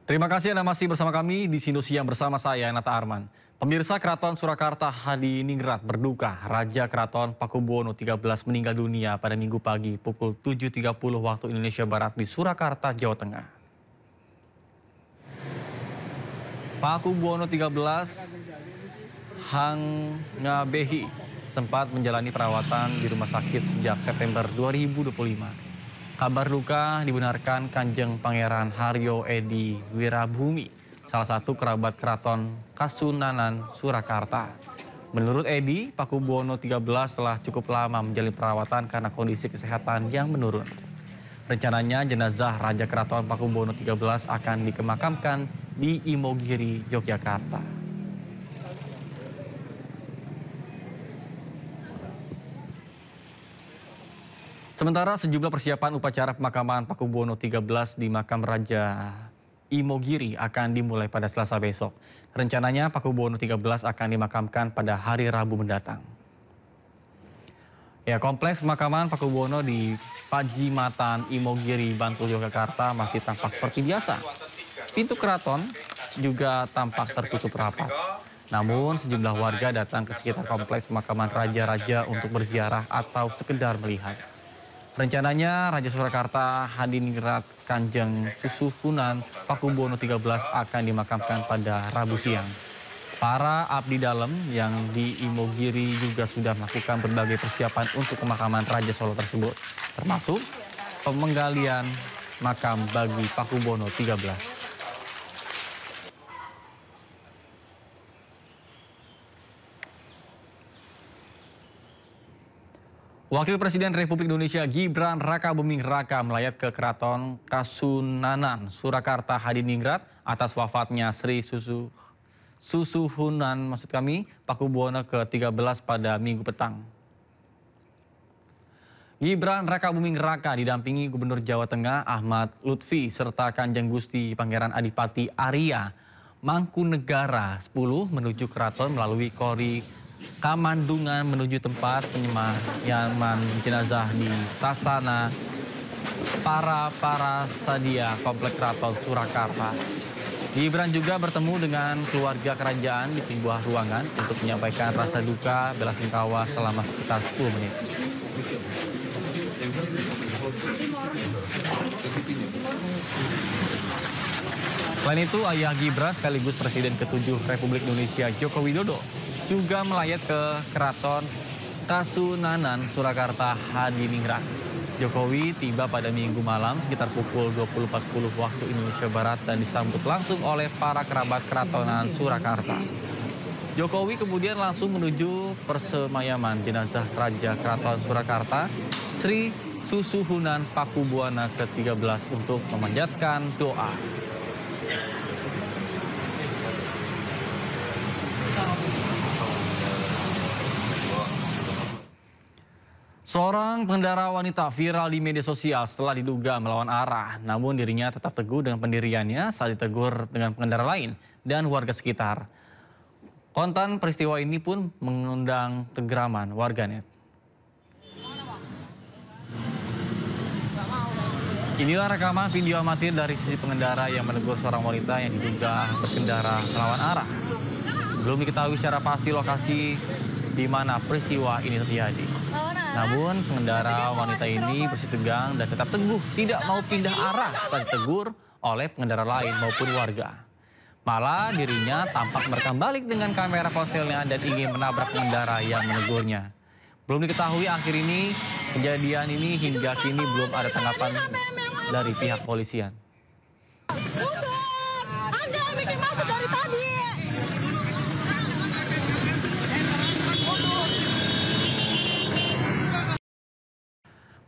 Terima kasih Anda masih bersama kami di Sinus Siang bersama saya, Nata Arman. Pemirsa, Keraton Surakarta Hadiningrat berduka. Raja Keraton Pakubuwono XIII meninggal dunia pada Minggu pagi pukul 7.30 waktu Indonesia Barat di Surakarta, Jawa Tengah. Pakubuwono XIII Hangabehi sempat menjalani perawatan di rumah sakit sejak September 2025. Kabar duka dibenarkan Kanjeng Pangeran Haryo Edi Wirabumi, salah satu kerabat Keraton Kasunanan Surakarta. Menurut Edi, Pakubuwono XIII telah cukup lama menjalani perawatan karena kondisi kesehatan yang menurun. Rencananya jenazah Raja Keraton Pakubuwono XIII akan dikemakamkan di Imogiri, Yogyakarta. Sementara sejumlah persiapan upacara pemakaman Pakubuwono XIII di makam Raja Imogiri akan dimulai pada Selasa besok. Rencananya Pakubuwono XIII akan dimakamkan pada hari Rabu mendatang. Ya, kompleks pemakaman Pakubuwono di Pajimatan Imogiri, Bantul, Yogyakarta masih tampak seperti biasa. Pintu keraton juga tampak tertutup rapat. Namun sejumlah warga datang ke sekitar kompleks pemakaman raja-raja untuk berziarah atau sekedar melihat. Rencananya Raja Surakarta Hadiningrat Kanjeng Susuhunan Pakubuwono XIII akan dimakamkan pada Rabu siang. Para abdi dalam yang di Imogiri juga sudah melakukan berbagai persiapan untuk pemakaman Raja Solo tersebut, termasuk penggalian makam bagi Pakubuwono XIII. Wakil Presiden Republik Indonesia Gibran Rakabuming Raka melayat ke Keraton Kasunanan Surakarta Hadiningrat atas wafatnya Sri Susuhunan Pakubuwono ke-13 pada Minggu petang. Gibran Rakabuming Raka didampingi Gubernur Jawa Tengah Ahmad Lutfi serta Kanjeng Gusti Pangeran Adipati Arya Mangkunegara 10 menuju keraton melalui kori Kamandungan menuju tempat penyemayaman jenazah di Sasana Para Sadia Komplek Keraton Surakarta. Gibran juga bertemu dengan keluarga kerajaan di sebuah ruangan untuk menyampaikan rasa duka belasungkawa selama sekitar 10 menit. Selain itu, ayah Gibran sekaligus Presiden ke-7 Republik Indonesia Joko Widodo juga melayat ke Keraton Kasunanan Surakarta Hadiningrat. Jokowi tiba pada Minggu malam sekitar pukul 20.40 waktu Indonesia Barat dan disambut langsung oleh para kerabat Keratonan Surakarta. Jokowi kemudian langsung menuju persemayaman jenazah Raja Keraton Surakarta Sri Susuhunan Pakubuwono ke-13 untuk memanjatkan doa. Seorang pengendara wanita viral di media sosial setelah diduga melawan arah. Namun dirinya tetap teguh dengan pendiriannya saat ditegur dengan pengendara lain dan warga sekitar. Konten peristiwa ini pun mengundang kegeraman warganet. Inilah rekaman video amatir dari sisi pengendara yang menegur seorang wanita yang diduga berkendara melawan arah. Belum diketahui secara pasti lokasi di mana peristiwa ini terjadi. Namun pengendara wanita ini bersitegang dan tetap teguh tidak mau pindah arah saat ditegur oleh pengendara lain maupun warga. Malah dirinya tampak merekam balik dengan kamera ponselnya dan ingin menabrak pengendara yang menegurnya. Belum diketahui akhir ini kejadian ini hingga kini belum ada tanggapan dari pihak polisian. Anda bikin macet dari tadi.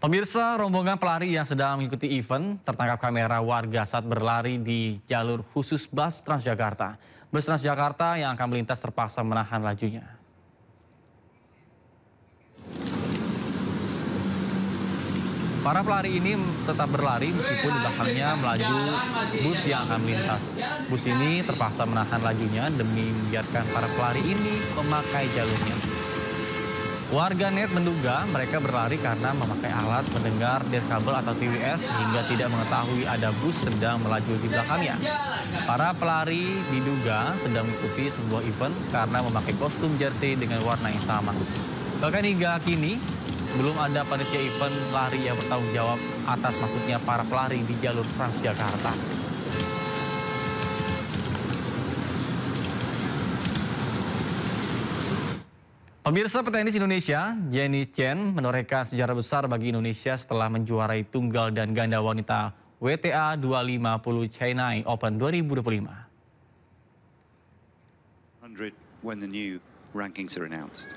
Pemirsa, rombongan pelari yang sedang mengikuti event tertangkap kamera warga saat berlari di jalur khusus bus Transjakarta. Bus Transjakarta yang akan melintas terpaksa menahan lajunya. Para pelari ini tetap berlari meskipun di belakangnya melaju bus yang akan melintas. Bus ini terpaksa menahan lajunya demi membiarkan para pelari ini memakai jalurnya. Warganet menduga mereka berlari karena memakai alat mendengar nirkabel atau TWS hingga tidak mengetahui ada bus sedang melaju di belakangnya. Para pelari diduga sedang mengikuti sebuah event karena memakai kostum jersey dengan warna yang sama. Bahkan hingga kini, belum ada panitia event lari yang bertanggung jawab atas masuknya para pelari di jalur Transjakarta. Pemirsa, petenis Indonesia, Jenny Chen menorehkan sejarah besar bagi Indonesia setelah menjuarai tunggal dan ganda wanita WTA 250 Chennai Open 2025. When the new rankings are announced.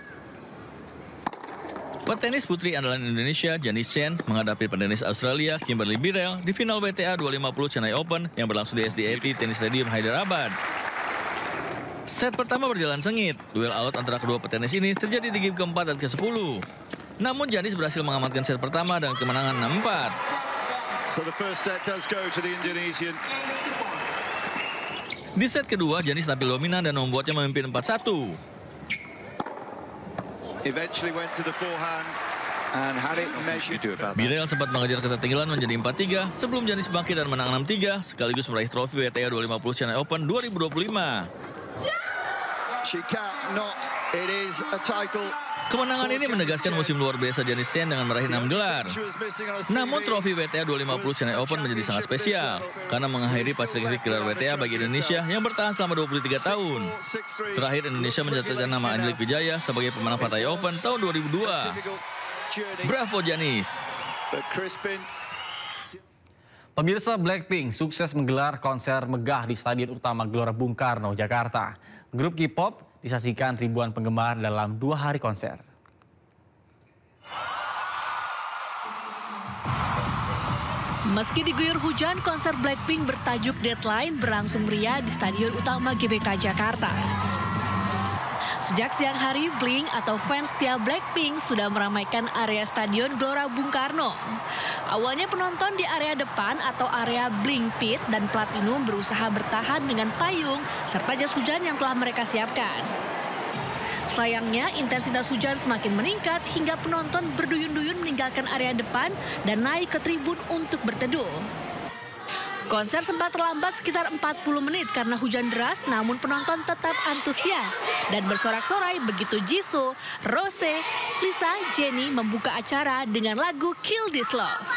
Petenis putri andalan Indonesia, Jenny Chen, menghadapi petenis Australia, Kimberly Birrell, di final WTA 250 Chennai Open yang berlangsung di SDAT Tennis Stadium, Hyderabad. Set pertama berjalan sengit. Duel alot antara kedua petenis ini terjadi di game keempat dan ke-10. Namun Janis berhasil mengamankan set pertama dengan kemenangan 6-4. So the first set does go to the Indonesian. Di set kedua, Janis tampil dominan dan membuatnya memimpin 4-1. Eventually went to the forehand and had it measured. Birrell sempat mengejar ketertinggalan menjadi 4-3 sebelum Janis bangkit dan menang 6-3 sekaligus meraih trofi WTA 250 Chennai Open 2025. She cannot. It is a title. Kemenangan ini menegaskan musim luar biasa Jenny Chen dengan meraih 6 gelar. Namun trofi WTA 250 Chennai Open menjadi sangat spesial karena mengakhiri pacific gelar WTA bagi Indonesia yang bertahan selama 23 tahun. Terakhir Indonesia mencatatkan nama Angelique Wijaya sebagai pemenang Pattaya Open tahun 2002. Bravo Janis. Pemirsa, Blackpink sukses menggelar konser megah di Stadion Utama Gelora Bung Karno, Jakarta. Grup K-pop disaksikan ribuan penggemar dalam 2 hari konser. Meski diguyur hujan, konser Blackpink bertajuk Deadline berlangsung meriah di Stadion Utama GBK Jakarta. Sejak siang hari, Blink atau fans setia Blackpink sudah meramaikan area Stadion Gelora Bung Karno. Awalnya penonton di area depan atau area Blink Pit dan Platinum berusaha bertahan dengan payung serta jas hujan yang telah mereka siapkan. Sayangnya, intensitas hujan semakin meningkat hingga penonton berduyun-duyun meninggalkan area depan dan naik ke tribun untuk berteduh. Konser sempat terlambat sekitar 40 menit karena hujan deras, namun penonton tetap antusias dan bersorak-sorai begitu Jisoo, Rose, Lisa, Jennie membuka acara dengan lagu Kill This Love.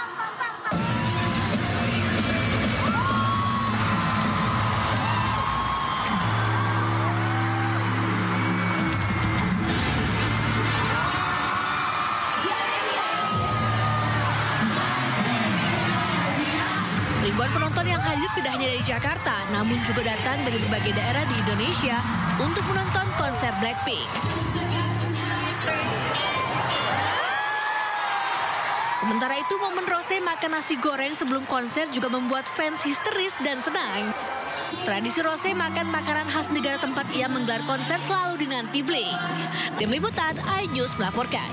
Ribuan penonton yang hadir tidak hanya dari Jakarta, namun juga datang dari berbagai daerah di Indonesia untuk menonton konser Blackpink. Sementara itu, momen Rose makan nasi goreng sebelum konser juga membuat fans histeris dan senang. Tradisi Rose makan makanan khas negara tempat ia menggelar konser selalu dinanti Blink. Tim Liputan iNews melaporkan.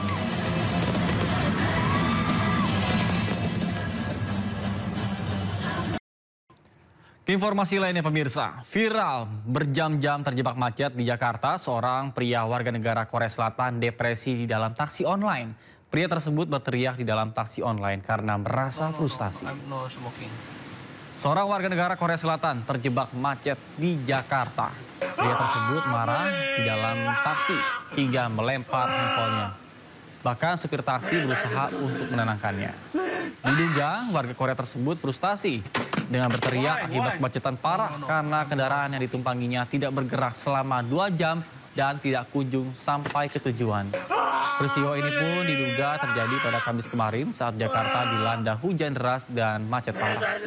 Informasi lainnya pemirsa, viral berjam-jam terjebak macet di Jakarta, seorang pria warga negara Korea Selatan depresi di dalam taksi online. Pria tersebut berteriak di dalam taksi online karena merasa frustasi. Seorang warga negara Korea Selatan terjebak macet di Jakarta. Pria tersebut marah di dalam taksi hingga melempar handphonenya. Bahkan supir taksi berusaha untuk menenangkannya. Diduga warga Korea tersebut frustasi dengan berteriak akibat kemacetan parah karena kendaraan yang ditumpanginya tidak bergerak selama 2 jam dan tidak kunjung sampai ke tujuan. Peristiwa ini pun diduga terjadi pada Kamis kemarin saat Jakarta dilanda hujan deras dan macet parah.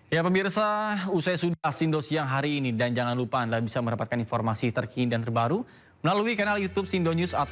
Ya pemirsa, usai sudah Sindo Siang hari ini dan jangan lupa Anda bisa mendapatkan informasi terkini dan terbaru melalui kanal YouTube Sindo News atau